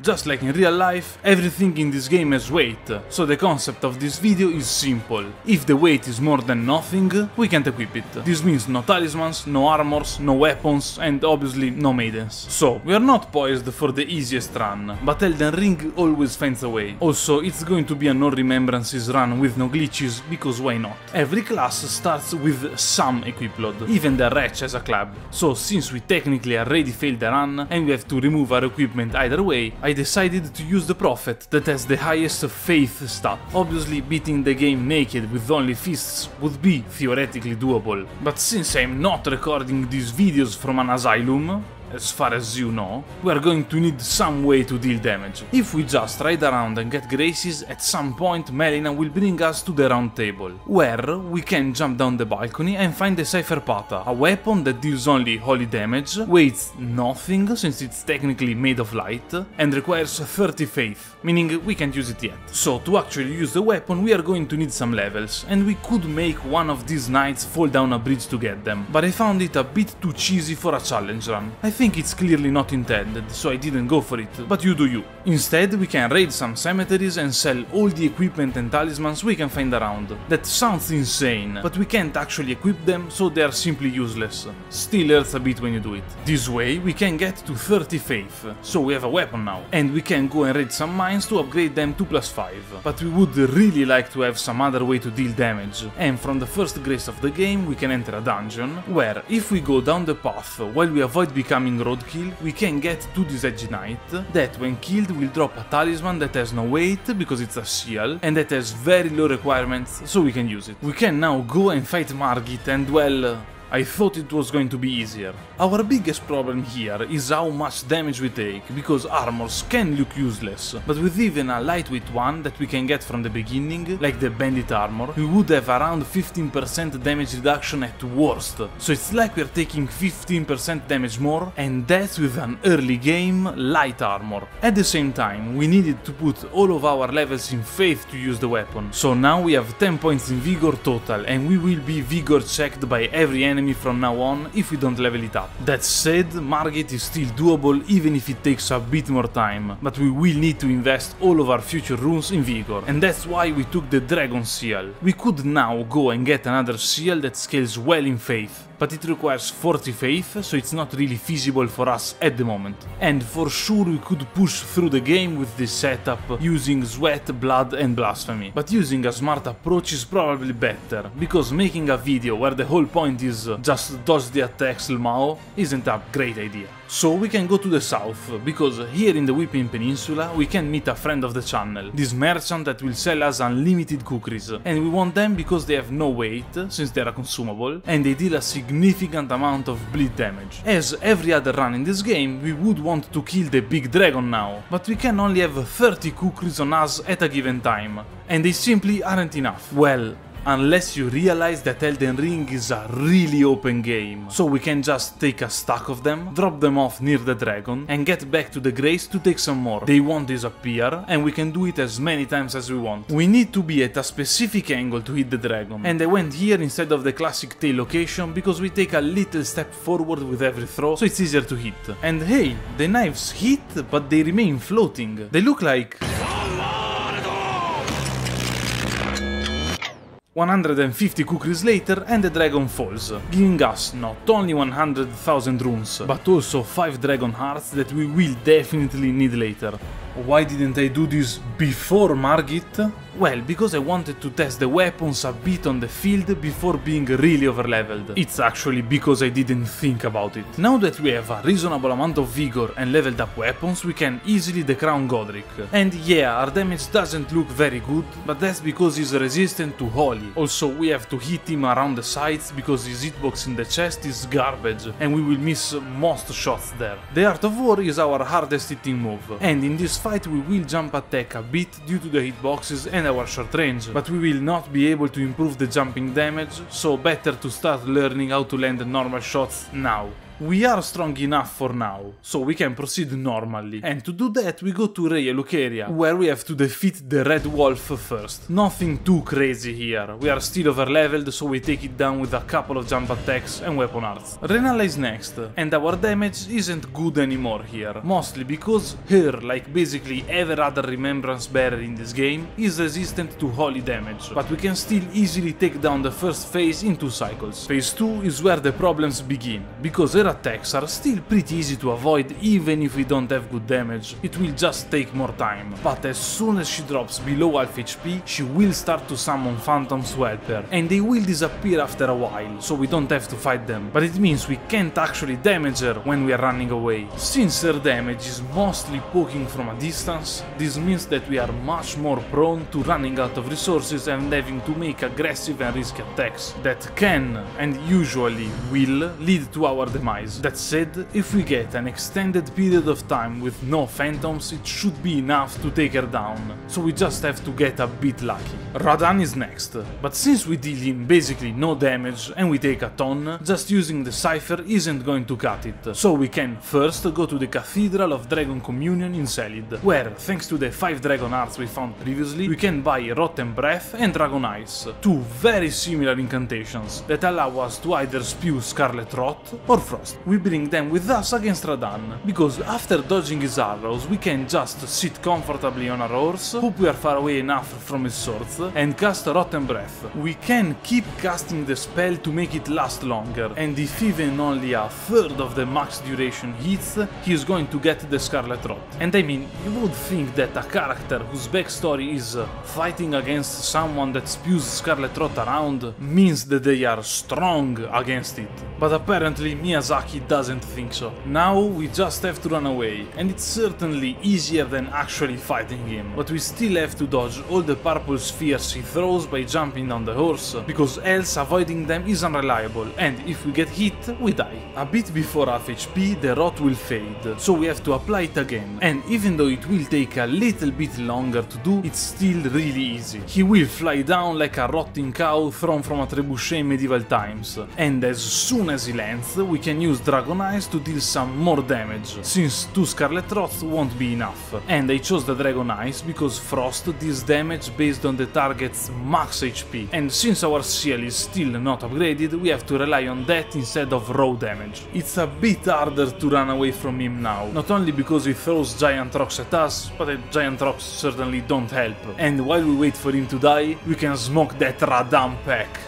Just like in real life, everything in this game has weight, so the concept of this video is simple. If the weight is more than nothing, we can't equip it. This means no talismans, no armors, no weapons, and obviously no maidens. So, we are not poised for the easiest run, but Elden Ring always finds a way. Also, it's going to be a no remembrances run with no glitches, because why not? Every class starts with some equip load, even the Wretch has a club. So, since we technically already failed the run, and we have to remove our equipment either way, I decided to use the Prophet that has the highest faith stat. Obviously, beating the game naked with only fists would be theoretically doable, but since I'm not recording these videos from an asylum, as far as you know, we are going to need some way to deal damage. If we just ride around and get graces, at some point Melina will bring us to the round table, where we can jump down the balcony and find the Cypher Pata, a weapon that deals only holy damage, weighs nothing since it's technically made of light, and requires 30 faith, meaning we can't use it yet. So to actually use the weapon we are going to need some levels, and we could make one of these knights fall down a bridge to get them, but I found it a bit too cheesy for a challenge run. I think it's clearly not intended, so I didn't go for it, but you do you. Instead, we can raid some cemeteries and sell all the equipment and talismans we can find around. That sounds insane, but we can't actually equip them, so they are simply useless. Still hurts a bit when you do it. This way, we can get to 30 faith, so we have a weapon now, and we can go and raid some mines to upgrade them to +5. But we would really like to have some other way to deal damage, and from the first grace of the game we can enter a dungeon, where if we go down the path while we avoid becoming roadkill, we can get to this edgy knight, that when killed will drop a talisman that has no weight because it's a seal, and that has very low requirements, so we can use it. We can now go and fight Margit, and well, I thought it was going to be easier. Our biggest problem here is how much damage we take, because armors can look useless, but with even a lightweight one that we can get from the beginning, like the bandit armor, we would have around 15% damage reduction at worst, so it's like we're taking 15% damage more, and that's with an early game light armor. At the same time, we needed to put all of our levels in faith to use the weapon, so now we have 10 points in vigor total, and we will be vigor checked by every enemy from now on if we don't level it up. That said, Margit is still doable even if it takes a bit more time, but we will need to invest all of our future runes in vigor, and that's why we took the dragon seal. We could now go and get another seal that scales well in faith, but it requires 40 faith, so it's not really feasible for us at the moment. And for sure we could push through the game with this setup using sweat, blood and blasphemy, but using a smart approach is probably better, because making a video where the whole point is just dodge the attacks Lmao isn't a great idea. So we can go to the south, because here in the Weeping Peninsula we can meet a friend of the channel, this merchant that will sell us unlimited kukris, and we want them because they have no weight, since they are consumable, and they deal a significant amount of bleed damage. As every other run in this game, we would want to kill the big dragon now, but we can only have 30 kukris on us at a given time, and they simply aren't enough. Well, unless you realize that Elden Ring is a really open game, so we can just take a stack of them, drop them off near the dragon, and get back to the Grace to take some more. They won't disappear, and we can do it as many times as we want. We need to be at a specific angle to hit the dragon, and I went here instead of the classic tail location because we take a little step forward with every throw, so it's easier to hit. And hey, the knives hit, but they remain floating. They look like 150 kukris later and the dragon falls, giving us not only 100,000 runes, but also 5 dragon hearts that we will definitely need later. Why didn't I do this before Margit? Well, because I wanted to test the weapons a bit on the field before being really overleveled. It's actually because I didn't think about it. Now that we have a reasonable amount of vigor and leveled up weapons, we can easily decrown Godric. And yeah, our damage doesn't look very good, but that's because he's resistant to Holy. Also, we have to hit him around the sides because his hitbox in the chest is garbage, and we will miss most shots there. The Art of War is our hardest hitting move, and in this fight we will jump attack a bit due to the hitboxes and our short range, but we will not be able to improve the jumping damage, so better to start learning how to land normal shots now. We are strong enough for now, so we can proceed normally, and to do that we go to Raya Lucaria, where we have to defeat the Red Wolf first. Nothing too crazy here, we are still overleveled, so we take it down with a couple of jump attacks and weapon arts. Renala is next, and our damage isn't good anymore here, mostly because her, like basically every other remembrance bearer in this game, is resistant to holy damage, but we can still easily take down the first phase in 2 cycles. Phase 2 is where the problems begin, because her attacks are still pretty easy to avoid even if we don't have good damage, it will just take more time. But as soon as she drops below half HP, she will start to summon phantoms to help her, and they will disappear after a while, so we don't have to fight them, but it means we can't actually damage her when we are running away. Since her damage is mostly poking from a distance, this means that we are much more prone to running out of resources and having to make aggressive and risky attacks that can, and usually will, lead to our demise. That said, if we get an extended period of time with no phantoms, it should be enough to take her down, so we just have to get a bit lucky. Radahn is next, but since we deal him basically no damage and we take a ton, just using the Cypher isn't going to cut it, so we can first go to the Cathedral of Dragon Communion in Selid, where, thanks to the 5 Dragon Hearts we found previously, we can buy Rotten Breath and Dragon Eyes, 2 very similar incantations that allow us to either spew Scarlet Rot or Frost. We bring them with us against Radahn, because after dodging his arrows we can just sit comfortably on our horse, hope we are far away enough from his swords, and cast Rotten Breath. We can keep casting the spell to make it last longer, and if even only a third of the max duration hits, he is going to get the Scarlet Rot. And I mean, you would think that a character whose backstory is fighting against someone that spews Scarlet Rot around means that they are strong against it, but apparently Miyazaki doesn't think so. Now we just have to run away, and it's certainly easier than actually fighting him, but we still have to dodge all the purple spheres he throws by jumping on the horse, because else avoiding them is unreliable, and if we get hit, we die. A bit before half HP the rot will fade, so we have to apply it again, and even though it will take a little bit longer to do, it's still really easy. He will fly down like a rotting cow thrown from a trebuchet in medieval times, and as soon as he lands, we can use Dragon Eyes to deal some more damage, since 2 Scarlet Rots won't be enough. And I chose the Dragon Eyes because Frost deals damage based on the target's max HP, and since our seal is still not upgraded, we have to rely on that instead of raw damage. It's a bit harder to run away from him now, not only because he throws giant rocks at us, but the giant rocks certainly don't help. And while we wait for him to die, we can smoke that Radahn pack.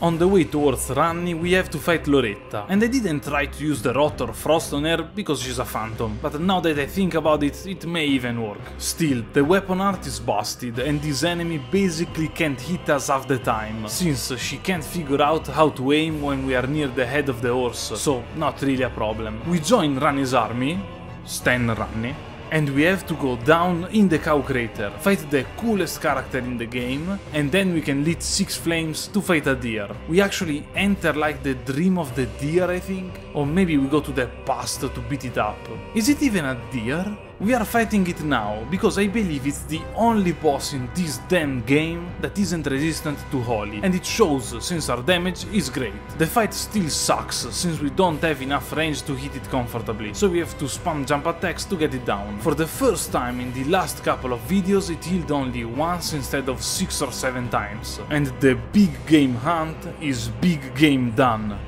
On the way towards Ranni we have to fight Loretta, and I didn't try to use the Rot or Frost on her because she's a phantom, but now that I think about it, it may even work. Still, the weapon art is busted and this enemy basically can't hit us half the time, since she can't figure out how to aim when we are near the head of the horse, so not really a problem. We join Ranni's army, Stan Ranni, and we have to go down in the Cow Crater, fight the coolest character in the game, and then we can lit 6 flames to fight a deer. We actually enter like the dream of the deer, I think? Or maybe we go to the past to beat it up. Is it even a deer? We are fighting it now, because I believe it's the only boss in this damn game that isn't resistant to Holy, and it shows since our damage is great. The fight still sucks, since we don't have enough range to hit it comfortably, so we have to spam jump attacks to get it down. For the first time in the last couple of videos it healed only once instead of 6 or 7 times, and the big game hunt is big game done.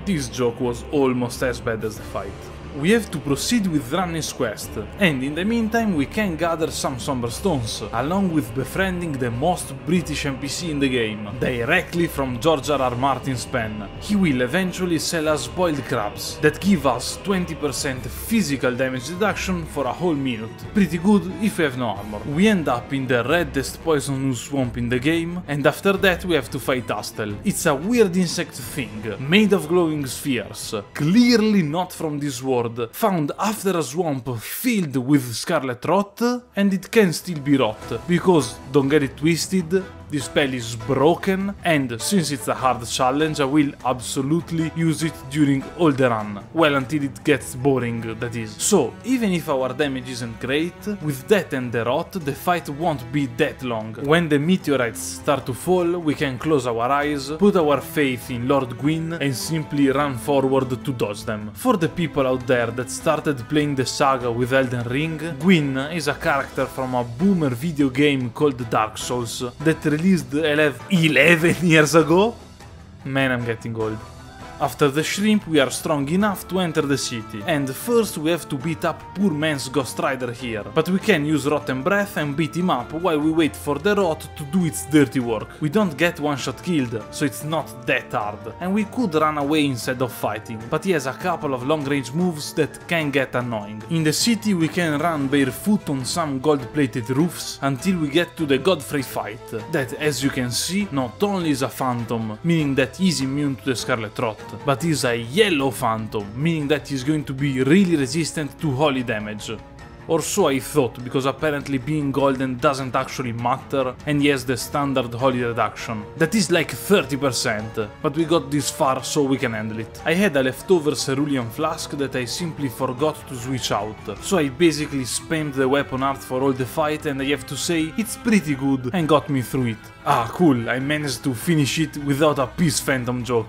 This joke was almost as bad as the fight. We have to proceed with Ranni's quest, and in the meantime we can gather some Somber Stones, along with befriending the most British NPC in the game, directly from George R.R. Martin's pen. He will eventually sell us boiled crabs, that give us 20% physical damage reduction for a whole minute. Pretty good if we have no armor. We end up in the reddest poisonous swamp in the game, and after that we have to fight Astel. It's a weird insect thing, made of glowing spheres, clearly not from this world, found after a swamp filled with Scarlet Rot, and it can still be rot, because, don't get it twisted, This spell is broken, and since it's a hard challenge, I will absolutely use it during all the run. Well, until it gets boring, that is. So, even if our damage isn't great, with that and the rot, the fight won't be that long. When the meteorites start to fall, we can close our eyes, put our faith in Lord Gwyn, and simply run forward to dodge them. For the people out there that started playing the saga with Elden Ring, Gwyn is a character from a boomer video game called Dark Souls that released 11 years ago? Man, I'm getting old. After the shrimp, we are strong enough to enter the city, and first we have to beat up poor man's Ghost Rider here, but we can use Rotten Breath and beat him up while we wait for the rot to do its dirty work. We don't get one-shot killed, so it's not that hard, and we could run away instead of fighting, but he has a couple of long-range moves that can get annoying. In the city we can run barefoot on some gold-plated roofs until we get to the Godfrey fight, that as you can see not only is a phantom, meaning that he's immune to the Scarlet Rot, but is a yellow phantom, meaning that he's going to be really resistant to holy damage. Or so I thought, because apparently being golden doesn't actually matter and he has the standard holy reduction. That is like 30%, but we got this far so we can handle it. I had a leftover cerulean flask that I simply forgot to switch out, so I basically spammed the weapon art for all the fight, and I have to say it's pretty good and got me through it. Ah cool, I managed to finish it without a Peace Phantom joke.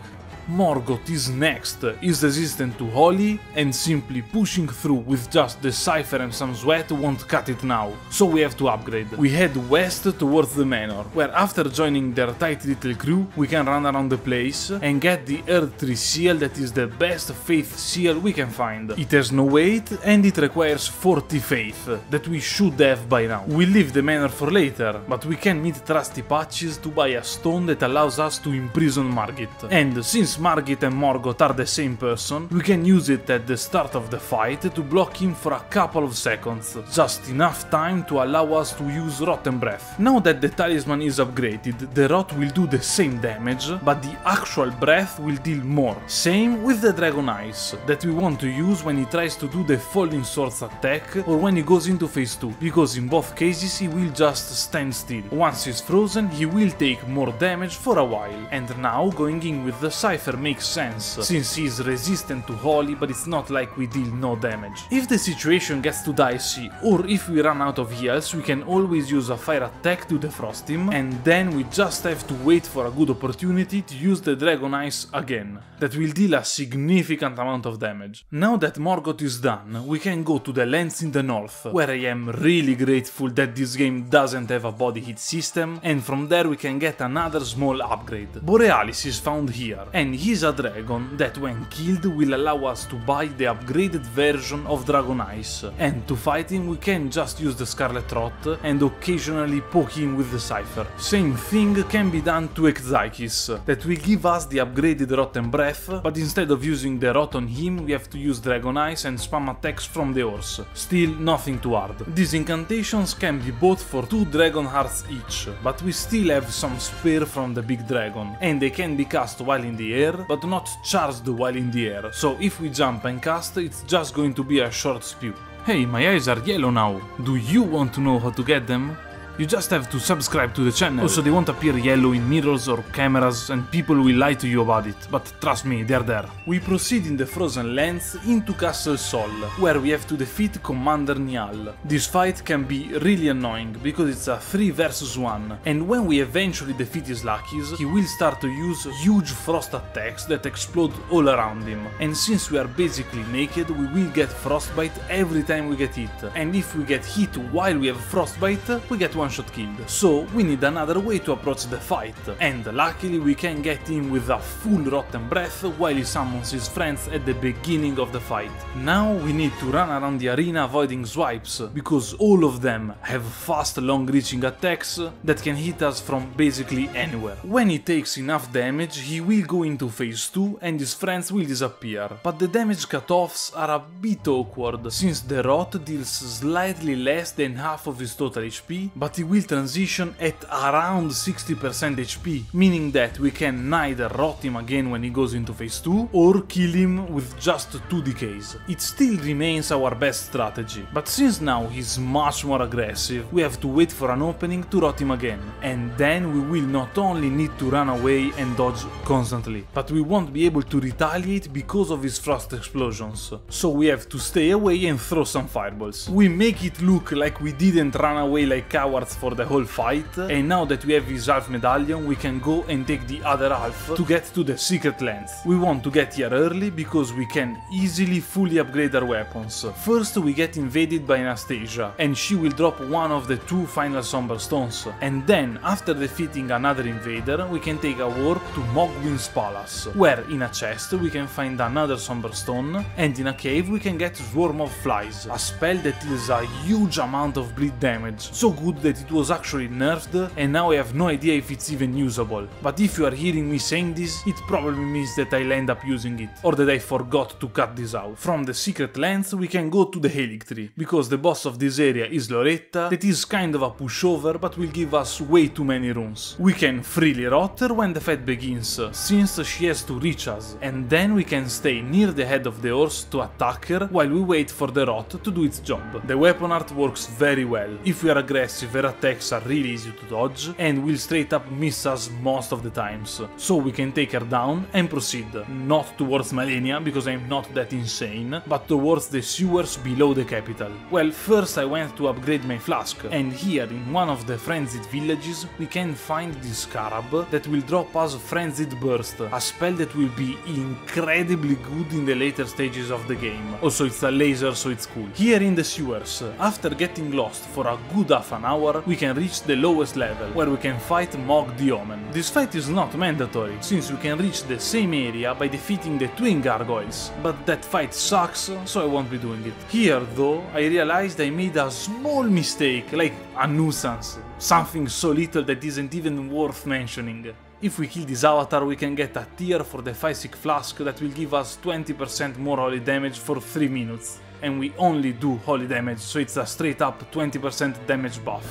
Morgoth is next, is resistant to Holy, and simply pushing through with just the Cypher and some sweat won't cut it now, so we have to upgrade. We head west towards the manor, where after joining their tight little crew, we can run around the place and get the Erdtree seal that is the best faith seal we can find. It has no weight and it requires 40 faith, that we should have by now. We leave the manor for later, but we can meet Trusty Patches to buy a stone that allows us to imprison Margit. And since Margit and Morgoth are the same person, we can use it at the start of the fight to block him for a couple of seconds, just enough time to allow us to use Rotten Breath. Now that the talisman is upgraded, the rot will do the same damage, but the actual breath will deal more. Same with the Dragon Ice, that we want to use when he tries to do the Falling Swords attack or when he goes into phase 2, because in both cases he will just stand still. Once he's frozen, he will take more damage for a while, and now going in with the Cypher makes sense, since he is resistant to Holy, but it's not like we deal no damage. If the situation gets too dicey, or if we run out of heals, we can always use a fire attack to defrost him, and then we just have to wait for a good opportunity to use the Dragon Ice again. That will deal a significant amount of damage. Now that Morgoth is done, we can go to the lands in the north, where I am really grateful that this game doesn't have a body hit system, and from there we can get another small upgrade. Borealis is found here, and he's a dragon that when killed will allow us to buy the upgraded version of Dragon Ice, and to fight him we can just use the Scarlet Rot and occasionally poke him with the Cypher. Same thing can be done to Exarchis, that will give us the upgraded Rotten Breath, but instead of using the rot on him we have to use Dragon Ice and spam attacks from the horse. Still nothing too hard. These incantations can be bought for 2 Dragon Hearts each, but we still have some spare from the big dragon, and they can be cast while in the air, but not charged while in the air, so if we jump and cast, it's just going to be a short spew. Hey, my eyes are yellow now. Do you want to know how to get them? You just have to subscribe to the channel. Also, they won't appear yellow in mirrors or cameras, and people will lie to you about it, but trust me, they're there. We proceed in the Frozen Lands into Castle Sol, where we have to defeat Commander Niall. This fight can be really annoying, because it's a 3 versus 1, and when we eventually defeat his lackeys, he will start to use huge frost attacks that explode all around him. And since we are basically naked, we will get frostbite every time we get hit, and if we get hit while we have frostbite, we get one-shot killed. So we need another way to approach the fight, and luckily we can get him with a full Rotten Breath while he summons his friends at the beginning of the fight. Now we need to run around the arena avoiding swipes, because all of them have fast long-reaching attacks that can hit us from basically anywhere. When he takes enough damage, he will go into phase 2 and his friends will disappear, but the damage cutoffs are a bit awkward, since the Rot deals slightly less than half of his total HP, but but he will transition at around 60% HP, meaning that we can neither rot him again when he goes into phase 2 or kill him with just 2 decays. It still remains our best strategy, but since now he's much more aggressive, we have to wait for an opening to rot him again, and then we will not only need to run away and dodge constantly, but we won't be able to retaliate because of his frost explosions, so we have to stay away and throw some fireballs. We make it look like we didn't run away like cowards for the whole fight, and now that we have his half medallion we can go and take the other half to get to the secret lens. We want to get here early because we can easily fully upgrade our weapons. First we get invaded by Anastasia, and she will drop one of the 2 final Somber Stones, and then after defeating another invader we can take a warp to Mogwin's Palace, where in a chest we can find another Somber Stone, and in a cave we can get Swarm of Flies, a spell that deals a huge amount of bleed damage, so good that it was actually nerfed and now I have no idea if it's even usable, but if you are hearing me saying this, it probably means that I'll end up using it, or that I forgot to cut this out. From the secret lens we can go to the Helix Tree, because the boss of this area is Loretta, that is kind of a pushover but will give us way too many runes. We can freely rot her when the fight begins, since she has to reach us, and then we can stay near the head of the horse to attack her while we wait for the rot to do its job. The weapon art works very well. If we are aggressive, her attacks are really easy to dodge and will straight up miss us most of the times, so we can take her down and proceed, not towards Malenia because I'm not that insane, but towards the sewers below the capital. Well, first I went to upgrade my flask, and here in one of the frenzied villages we can find this scarab that will drop us Frenzied Burst, a spell that will be incredibly good in the later stages of the game. Also it's a laser, so it's cool. Here in the sewers, after getting lost for a good half an hour, we can reach the lowest level, where we can fight Mog the Omen. This fight is not mandatory, since we can reach the same area by defeating the twin gargoyles, but that fight sucks, so I won't be doing it. Here though, I realized I made a small mistake, like a nuisance, something so little that isn't even worth mentioning. If we kill this avatar we can get a tier for the Physic Flask that will give us 20% more holy damage for 3 minutes. And we only do holy damage, so it's a straight up 20% damage buff.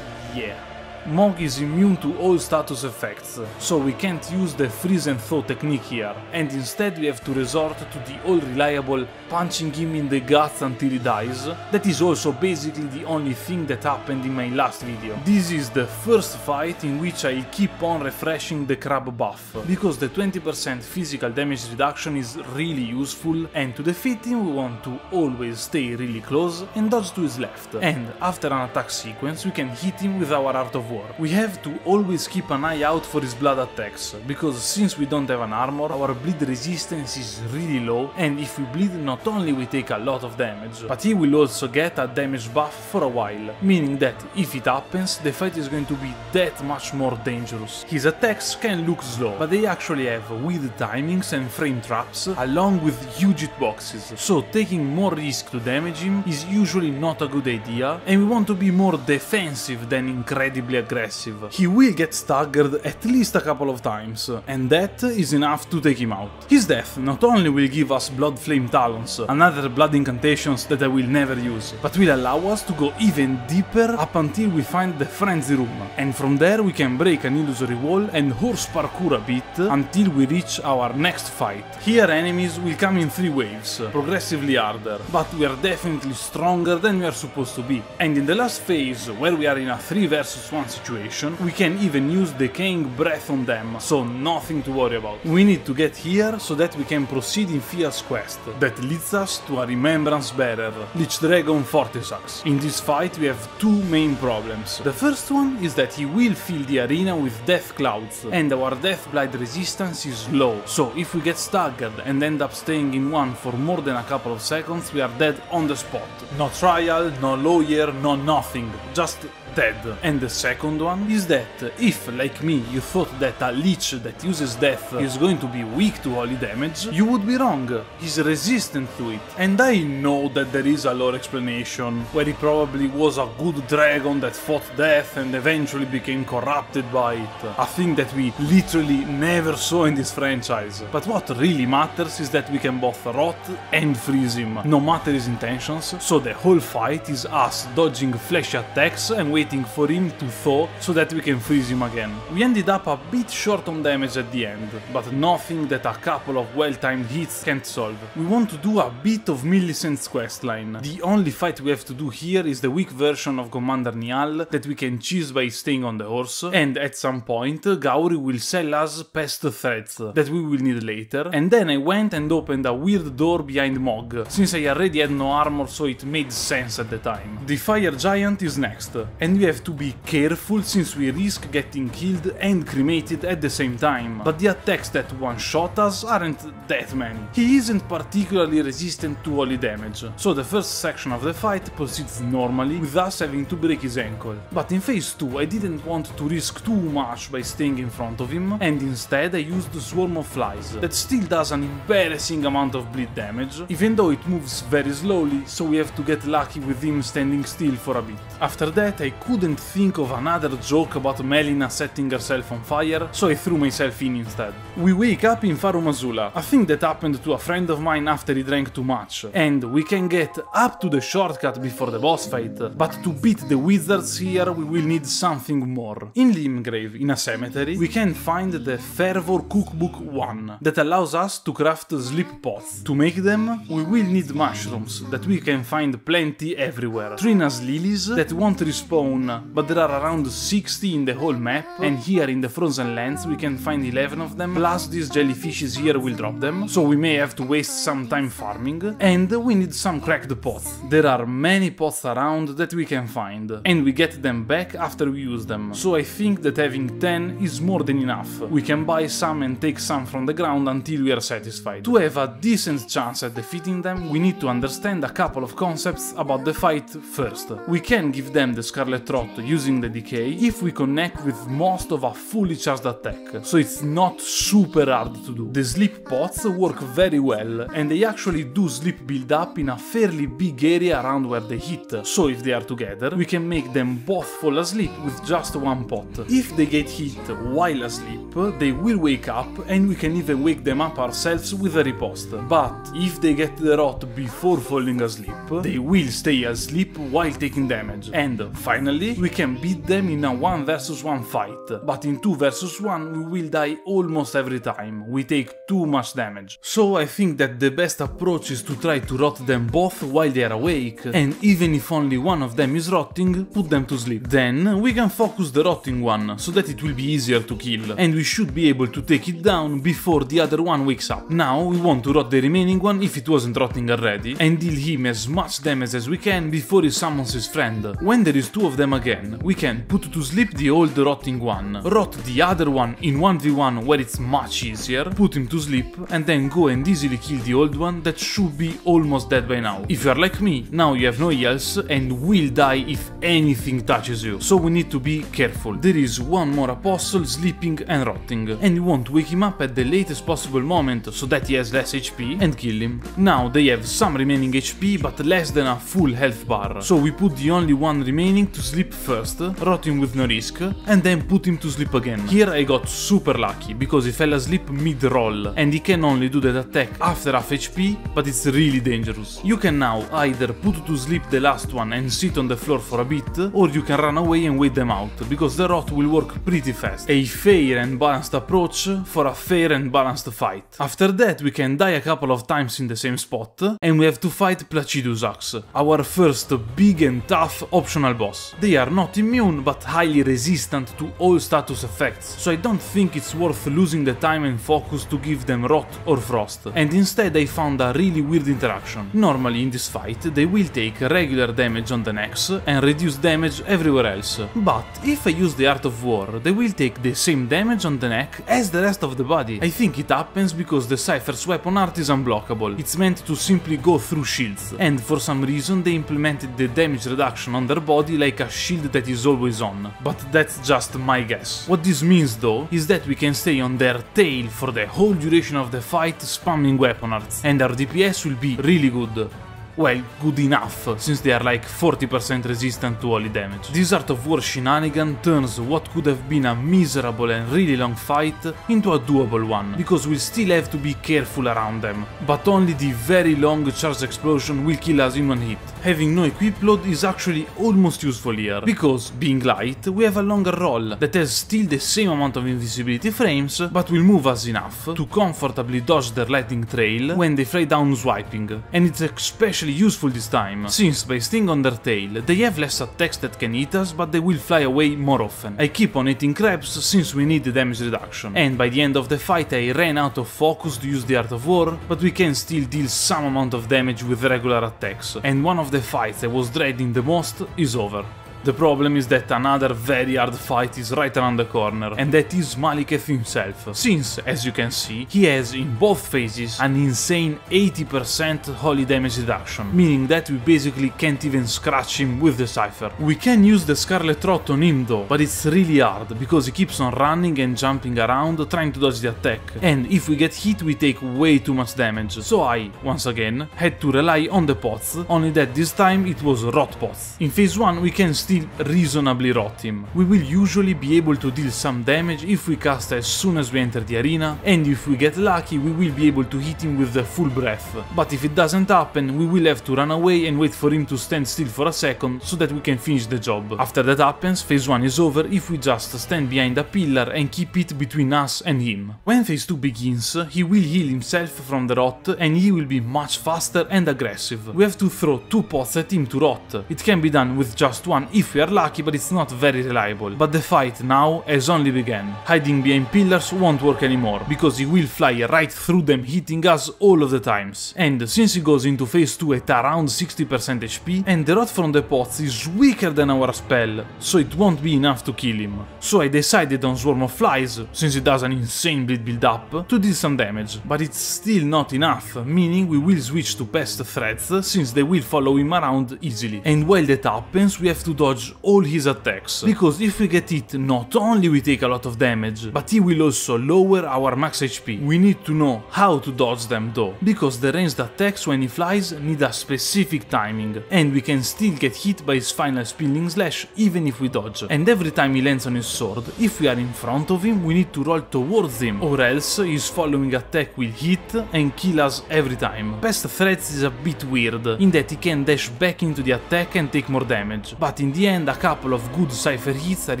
Yeah. Mog is immune to all status effects, so we can't use the freeze and thaw technique here, and instead we have to resort to the all-reliable punching him in the guts until he dies. That is also basically the only thing that happened in my last video. This is the first fight in which I keep on refreshing the crab buff, because the 20% physical damage reduction is really useful, and to defeat him we want to always stay really close and dodge to his left, and after an attack sequence we can hit him with our Art of War. We have to always keep an eye out for his blood attacks, because since we don't have an armor, our bleed resistance is really low, and if we bleed not only we take a lot of damage, but he will also get a damage buff for a while, meaning that if it happens, the fight is going to be that much more dangerous. His attacks can look slow, but they actually have weird timings and frame traps, along with huge hitboxes, so taking more risk to damage him is usually not a good idea, and we want to be more defensive than incredibly aggressive. He will get staggered at least a couple of times, and that is enough to take him out. His death not only will give us Blood Flame Talons, another blood incantations that I will never use, but will allow us to go even deeper up until we find the Frenzy Room, and from there we can break an illusory wall and horse parkour a bit until we reach our next fight. Here enemies will come in 3 waves, progressively harder, but we are definitely stronger than we are supposed to be, and in the last phase, where we are in a 3 versus 1 situation, we can even use Decaying Breath on them, so nothing to worry about. We need to get here so that we can proceed in Fia's quest, that leads us to a Remembrance Bearer, Lich Dragon Fortisax. In this fight we have 2 main problems. The first one is that he will fill the arena with death clouds, and our death blight resistance is low, so if we get staggered and end up staying in one for more than a couple of seconds, we are dead on the spot. No trial, no lawyer, no nothing, just dead. And the second one is that if, like me, you thought that a Lich that uses death is going to be weak to holy damage, you would be wrong. He's resistant to it. And I know that there is a lore explanation, where he probably was a good dragon that fought death and eventually became corrupted by it. A thing that we literally never saw in this franchise. But what really matters is that we can both rot and freeze him, no matter his intentions, so the whole fight is us dodging fleshy attacks and waiting waiting for him to thaw so that we can freeze him again. We ended up a bit short on damage at the end, but nothing that a couple of well-timed hits can't solve. We want to do a bit of Millicent's questline. The only fight we have to do here is the weak version of Commander Niall that we can cheese by staying on the horse, and at some point Gauri will sell us pest threads that we will need later, and then I went and opened a weird door behind Mog, since I already had no armor so it made sense at the time. The fire giant is next, and we have to be careful since we risk getting killed and cremated at the same time, but the attacks that one-shot us aren't that many. He isn't particularly resistant to holy damage, so the first section of the fight proceeds normally with us having to break his ankle. But in phase 2 I didn't want to risk too much by staying in front of him, and instead I used Swarm of Flies, that still does an embarrassing amount of bleed damage, even though it moves very slowly, so we have to get lucky with him standing still for a bit. After that I couldn't think of another joke about Melina setting herself on fire, so I threw myself in instead. We wake up in Farum Azula, a thing that happened to a friend of mine after he drank too much, and we can get up to the shortcut before the boss fight, but to beat the wizards here we will need something more. In Limgrave, in a cemetery, we can find the Fervor Cookbook 1, that allows us to craft sleep pots. To make them, we will need mushrooms, that we can find plenty everywhere. Trina's lilies, that won't respawn, but there are around 60 in the whole map, and here in the Frozen Lands we can find 11 of them, plus these jellyfishes here will drop them, so we may have to waste some time farming, and we need some cracked pots. There are many pots around that we can find, and we get them back after we use them, so I think that having 10 is more than enough. We can buy some and take some from the ground until we are satisfied. To have a decent chance at defeating them, we need to understand a couple of concepts about the fight first. We can give them the Scarlet Rot using the decay if we connect with most of a fully charged attack, so it's not super hard to do. The sleep pots work very well, and they actually do sleep build up in a fairly big area around where they hit, so if they are together, we can make them both fall asleep with just one pot. If they get hit while asleep, they will wake up, and we can even wake them up ourselves with a riposte. But if they get the rot before falling asleep, they will stay asleep while taking damage. And finally, we can beat them in a 1 vs 1 fight, but in 2 vs 1 we will die almost every time, we take too much damage. So I think that the best approach is to try to rot them both while they are awake, and even if only one of them is rotting, put them to sleep. Then we can focus the rotting one, so that it will be easier to kill, and we should be able to take it down before the other one wakes up. Now we want to rot the remaining one if it wasn't rotting already, and deal him as much damage as we can before he summons his friend. When there is 2 of them again, we can put to sleep the old rotting one, rot the other one in 1v1 where it's much easier, put him to sleep, and then go and easily kill the old one that should be almost dead by now. If you are like me, now you have no heals and will die if anything touches you, so we need to be careful. There is one more apostle sleeping and rotting, and we want to wake him up at the latest possible moment so that he has less HP and kill him. Now they have some remaining HP but less than a full health bar, so we put the only one remaining to sleep first, rot him with no risk, and then put him to sleep again. Here I got super lucky because he fell asleep mid-roll, and he can only do that attack after half HP, but it's really dangerous. You can now either put to sleep the last one and sit on the floor for a bit, or you can run away and wait them out, because the rot will work pretty fast. A fair and balanced approach for a fair and balanced fight. After that we can die a couple of times in the same spot, and we have to fight Placidusax, our first big and tough optional boss. They are not immune but highly resistant to all status effects, so I don't think it's worth losing the time and focus to give them rot or frost, and instead I found a really weird interaction. Normally in this fight they will take regular damage on the necks and reduce damage everywhere else, but if I use the Art of War they will take the same damage on the neck as the rest of the body. I think it happens because the Cypher's weapon art is unblockable, it's meant to simply go through shields, and for some reason they implemented the damage reduction on their body like a shield that is always on, but that's just my guess. What this means though is that we can stay on their tail for the whole duration of the fight spamming weapon arts, and our DPS will be really good. Well, good enough, since they are like 40% resistant to holy damage. This Art of War shenanigan turns what could have been a miserable and really long fight into a doable one, because we'll still have to be careful around them, but only the very long charge explosion will kill us in one hit. Having no equip load is actually almost useful here, because being light, we have a longer roll that has still the same amount of invisibility frames, but will move us enough to comfortably dodge their lightning trail when they fly down swiping, and it's especially useful this time, since by staying on their tail, they have less attacks that can hit us, but they will fly away more often. I keep on hitting crabs since we need the damage reduction, and by the end of the fight I ran out of focus to use the Art of War, but we can still deal some amount of damage with regular attacks, and one of the fights I was dreading the most is over. The problem is that another very hard fight is right around the corner, and that is Maliketh himself, since, as you can see, he has in both phases an insane 80% holy damage reduction, meaning that we basically can't even scratch him with the Cypher. We can use the Scarlet Rot on him though, but it's really hard, because he keeps on running and jumping around trying to dodge the attack, and if we get hit we take way too much damage, so I, once again, had to rely on the pots, only that this time it was rot pots. In phase 1 we can still reasonably rot him. We will usually be able to deal some damage if we cast as soon as we enter the arena, and if we get lucky we will be able to hit him with the full breath, but if it doesn't happen we will have to run away and wait for him to stand still for a second so that we can finish the job. After that happens, phase 1 is over if we just stand behind a pillar and keep it between us and him. When phase 2 begins, he will heal himself from the rot and he will be much faster and aggressive. We have to throw 2 pots at him to rot. It can be done with just one if we are lucky, but it's not very reliable. But the fight now has only begun. Hiding behind pillars won't work anymore, because he will fly right through them, hitting us all of the times. And since he goes into phase 2 at around 60% HP, and the rot from the pots is weaker than our spell, so it won't be enough to kill him. So I decided on Swarm of Flies, since it does an insane bleed build up, to deal some damage. But it's still not enough, meaning we will switch to Pest Threats, since they will follow him around easily. And while that happens, we have to dodge all his attacks, because if we get hit, not only we take a lot of damage, but he will also lower our max HP. We need to know how to dodge them though, because the ranged attacks when he flies need a specific timing, and we can still get hit by his final spinning slash even if we dodge. And every time he lands on his sword, if we are in front of him we need to roll towards him, or else his following attack will hit and kill us every time. Pest Threats is a bit weird, in that he can dash back into the attack and take more damage, but in the end a couple of good Cypher hits are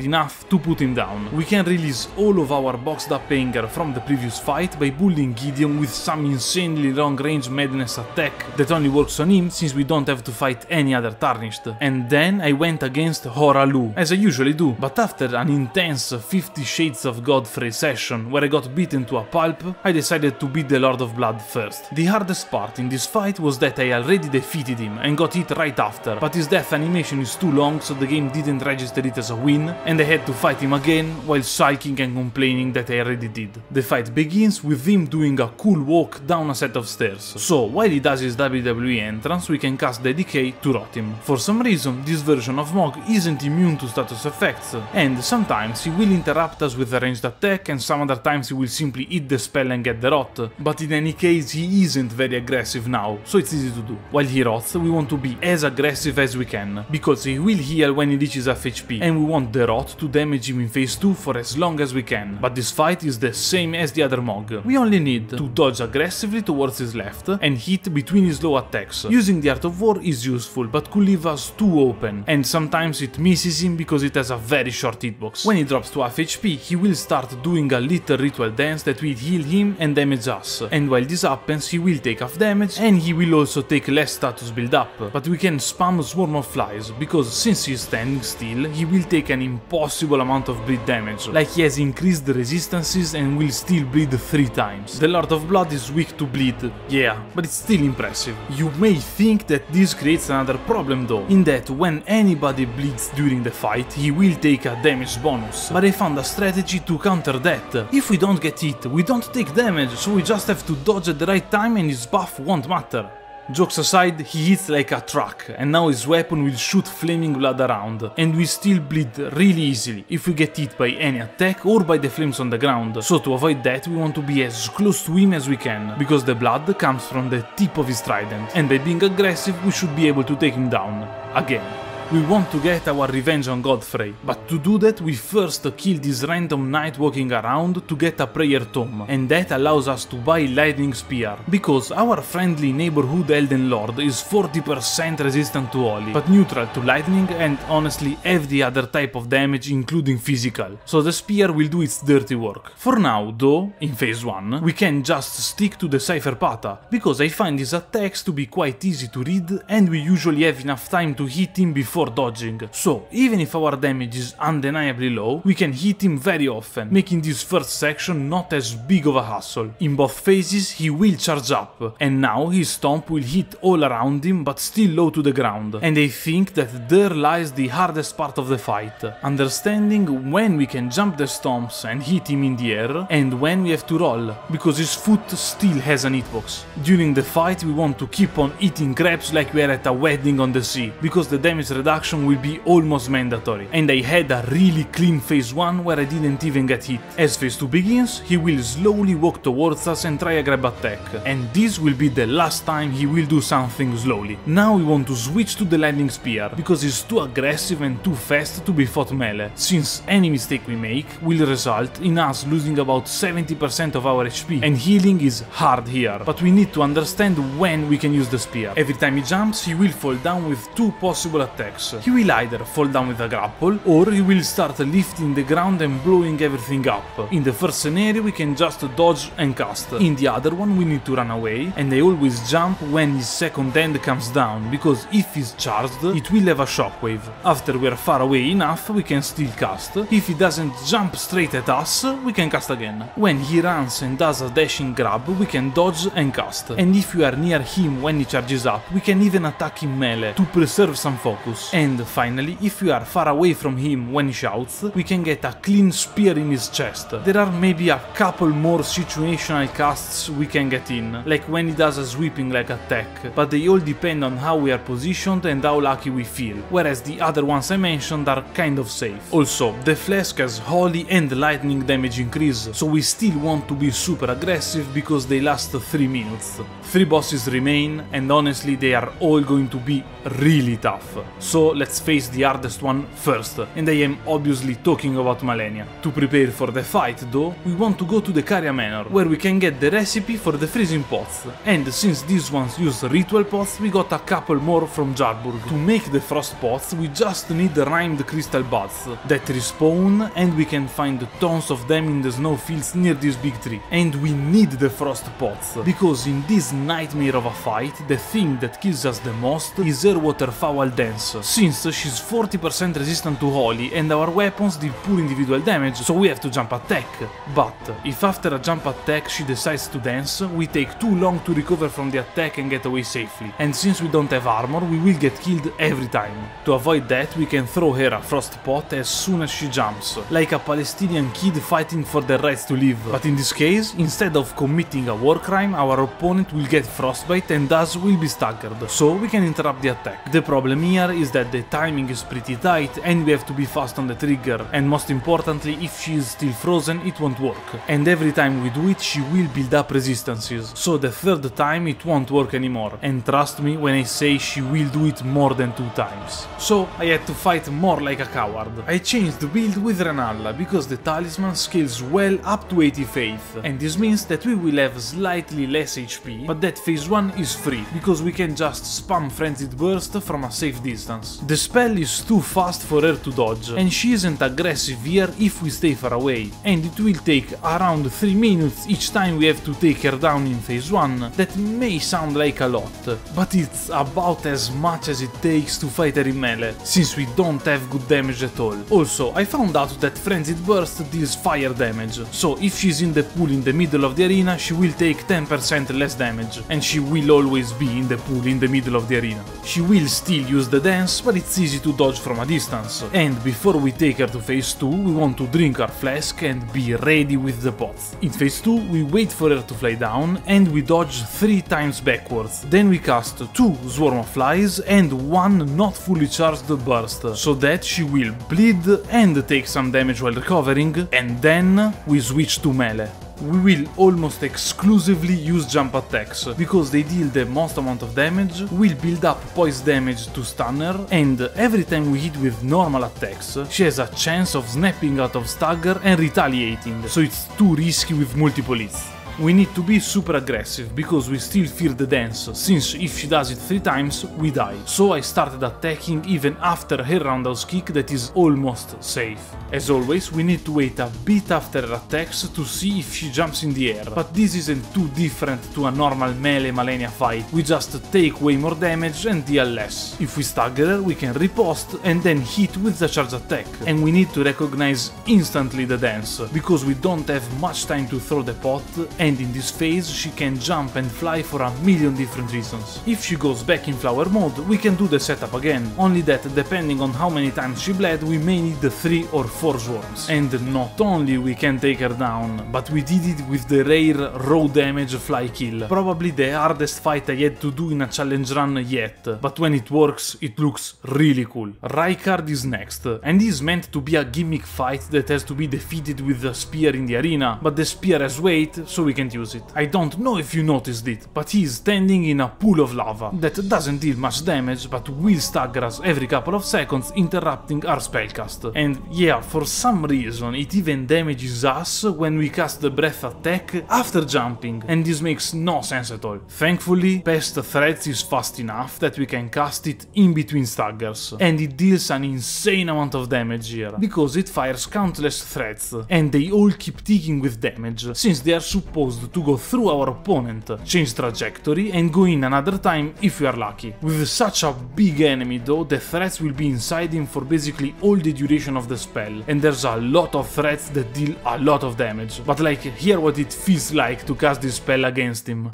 enough to put him down. We can release all of our boxed up anger from the previous fight by bullying Gideon with some insanely long range madness attack that only works on him since we don't have to fight any other Tarnished. And then I went against Hoarah, as I usually do, but after an intense 50 Shades of Godfrey session where I got beaten to a pulp, I decided to beat the Lord of Blood first. The hardest part in this fight was that I already defeated him and got hit right after, but his death animation is too long so the game didn't register it as a win, and I had to fight him again while sulking and complaining that I already did. The fight begins with him doing a cool walk down a set of stairs, so while he does his WWE entrance we can cast the Decay to rot him. For some reason this version of Mog isn't immune to status effects, and sometimes he will interrupt us with a ranged attack and some other times he will simply hit the spell and get the rot, but in any case he isn't very aggressive now, so it's easy to do. While he rots we want to be as aggressive as we can, because he will heal when he reaches half HP, and we want the rot to damage him in phase 2 for as long as we can, but this fight is the same as the other Mog. We only need to dodge aggressively towards his left and hit between his low attacks. Using the Art of War is useful, but could leave us too open, and sometimes it misses him because it has a very short hitbox. When he drops to half HP, he will start doing a little ritual dance that will heal him and damage us, and while this happens he will take half damage and he will also take less status build up, but we can spam Swarm of Flies, because since he is standing still, he will take an impossible amount of bleed damage, like he has increased the resistances and will still bleed 3 times. The Lord of Blood is weak to bleed, yeah, but it's still impressive. You may think that this creates another problem though, in that when anybody bleeds during the fight, he will take a damage bonus, but I found a strategy to counter that. If we don't get hit, we don't take damage, so we just have to dodge at the right time and his buff won't matter. Jokes aside, he hits like a truck, and now his weapon will shoot flaming blood around, and we still bleed really easily if we get hit by any attack or by the flames on the ground, so to avoid that we want to be as close to him as we can, because the blood comes from the tip of his trident, and by being aggressive we should be able to take him down, again. We want to get our revenge on Godfrey, but to do that we first kill this random knight walking around to get a prayer tome, and that allows us to buy Lightning Spear, because our friendly neighborhood Elden Lord is 40% resistant to Holy, but neutral to lightning and honestly every other type of damage including physical, so the spear will do its dirty work. For now though, in phase 1, we can just stick to the Cypher Pata, because I find his attacks to be quite easy to read and we usually have enough time to hit him before dodging, so even if our damage is undeniably low, we can hit him very often, making this first section not as big of a hassle. In both phases he will charge up, and now his stomp will hit all around him but still low to the ground, and I think that there lies the hardest part of the fight, understanding when we can jump the stomps and hit him in the air, and when we have to roll, because his foot still has an hitbox. During the fight we want to keep on eating crabs like we are at a wedding on the sea, because the damage reduction will be almost mandatory, and I had a really clean phase 1 where I didn't even get hit. As phase 2 begins, he will slowly walk towards us and try a grab attack, and this will be the last time he will do something slowly. Now we want to switch to the Lightning Spear, because he's too aggressive and too fast to be fought melee, since any mistake we make will result in us losing about 70% of our HP, and healing is hard here, but we need to understand when we can use the spear. Every time he jumps, he will fall down with two possible attacks. He will either fall down with a grapple, or he will start lifting the ground and blowing everything up. In the first scenario we can just dodge and cast, in the other one we need to run away, and I always jump when his second hand comes down, because if he's charged it will have a shockwave. After we are far away enough we can still cast, if he doesn't jump straight at us we can cast again. When he runs and does a dashing grab we can dodge and cast, and if we are near him when he charges up we can even attack him melee to preserve some focus. And finally, if we are far away from him when he shouts, we can get a clean spear in his chest. There are maybe a couple more situational casts we can get in, like when he does a sweeping like attack, but they all depend on how we are positioned and how lucky we feel, whereas the other ones I mentioned are kind of safe. Also, the flask has holy and lightning damage increase, so we still want to be super aggressive because they last 3 minutes. 3 bosses remain, and honestly they are all going to be really tough. So let's face the hardest one first, and I am obviously talking about Malenia. To prepare for the fight though, we want to go to the Caria Manor, where we can get the recipe for the freezing pots, and since these ones use ritual pots, we got a couple more from Jarburg. To make the frost pots, we just need rhymed crystal buds that respawn, and we can find tons of them in the snowfields near this big tree. And we need the frost pots, because in this nightmare of a fight, the thing that kills us the most is her waterfowl dance, since she's 40% resistant to holy and our weapons deal poor individual damage, so we have to jump attack. But if after a jump attack she decides to dance, we take too long to recover from the attack and get away safely, and since we don't have armor we will get killed every time. To avoid that we can throw her a frost pot as soon as she jumps, like a Palestinian kid fighting for their rights to live, but in this case, instead of committing a war crime, our opponent will get frostbite and thus will be staggered, so we can interrupt the attack. The problem here is that the timing is pretty tight and we have to be fast on the trigger, and most importantly, if she is still frozen it won't work, and every time we do it she will build up resistances, so the third time it won't work anymore, and trust me when I say she will do it more than 2 times. So I had to fight more like a coward. I changed the build with Renalla because the talisman scales well up to 80 faith, and this means that we will have slightly less HP, but that phase 1 is free because we can just spam Frenzied Burst from a safe distance. The spell is too fast for her to dodge, and she isn't aggressive here if we stay far away, and it will take around 3 minutes each time we have to take her down in phase 1. That may sound like a lot, but it's about as much as it takes to fight her in melee, since we don't have good damage at all. Also, I found out that Frenzied Burst deals fire damage, so if she's in the pool in the middle of the arena she will take 10% less damage, and she will always be in the pool in the middle of the arena. She will still use the dance, class, but it's easy to dodge from a distance. And before we take her to phase 2, we want to drink our flask and be ready with the pot. In phase 2, we wait for her to fly down and we dodge 3 times backwards. Then we cast 2 swarm of flies and 1 not fully charged burst, so that she will bleed and take some damage while recovering, and then we switch to melee. We will almost exclusively use jump attacks, because they deal the most amount of damage, will build up poise damage to stun her, and every time we hit with normal attacks, she has a chance of snapping out of stagger and retaliating, so it's too risky with multiple hits. We need to be super aggressive, because we still fear the dance, since if she does it 3 times, we die. So I started attacking even after her roundhouse kick that is almost safe. As always, we need to wait a bit after her attacks to see if she jumps in the air, but this isn't too different to a normal melee Malenia fight, we just take way more damage and deal less. If we stagger her, we can riposte and then hit with the charge attack, and we need to recognize instantly the dance, because we don't have much time to throw the pot, and in this phase she can jump and fly for a million different reasons. If she goes back in flower mode, we can do the setup again, only that depending on how many times she bled, we may need 3 or 4 swarms. And not only we can take her down, but we did it with the rare raw damage fly kill, probably the hardest fight I had to do in a challenge run yet, but when it works, it looks really cool. Rykard is next, and he's meant to be a gimmick fight that has to be defeated with a spear in the arena, but the spear has weight, so we can't use it. I don't know if you noticed it, but he's standing in a pool of lava that doesn't deal much damage, but will stagger us every couple of seconds, interrupting our spellcast. And yeah, for some reason it even damages us when we cast the breath attack after jumping, and this makes no sense at all. Thankfully, Pest Threads is fast enough that we can cast it in between staggers, and it deals an insane amount of damage here, because it fires countless threads, and they all keep ticking with damage, since they are supposed to go through our opponent, change trajectory, and go in another time if we are lucky. With such a big enemy though, the threats will be inside him for basically all the duration of the spell, and there's a lot of threats that deal a lot of damage, but like, hear what it feels like to cast this spell against him.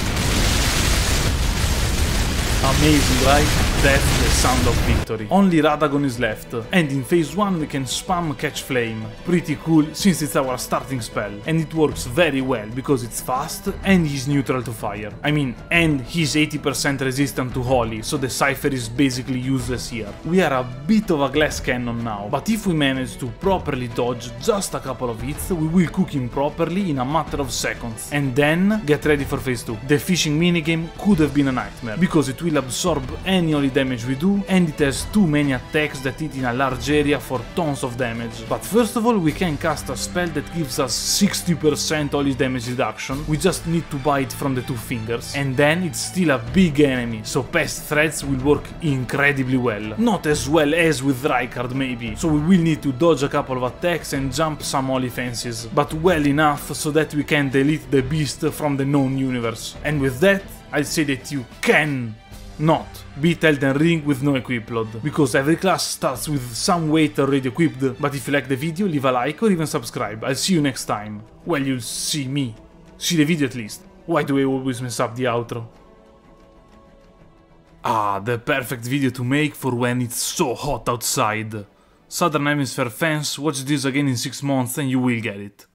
Amazing, right? That's the sound of victory. Only Radagon is left, and in phase 1 we can spam Catch Flame. Pretty cool, since it's our starting spell, and it works very well because it's fast and he's neutral to fire. I mean, and he's 80% resistant to Holy, so the Cypher is basically useless here. We are a bit of a glass cannon now, but if we manage to properly dodge just a couple of hits, we will cook him properly in a matter of seconds. And then, get ready for phase 2. The fishing minigame could have been a nightmare, because it will absorb any Holy damage we do, and it has too many attacks that hit in a large area for tons of damage. But first of all, we can cast a spell that gives us 60% Holy damage reduction, we just need to buy it from the 2 fingers, and then it's still a big enemy, so Pest Threads will work incredibly well. Not as well as with Rykard maybe, so we will need to dodge a couple of attacks and jump some Holy fences, but well enough so that we can delete the beast from the known universe. And with that, I'll say that you can not beat Elden Ring with no equip load, because every class starts with some weight already equipped. But if you like the video, leave a like or even subscribe. I'll see you next time. Well, you'll see me. See the video at least. Why do I always mess up the outro? Ah, the perfect video to make for when it's so hot outside. Southern Hemisphere fans, watch this again in 6 months and you will get it.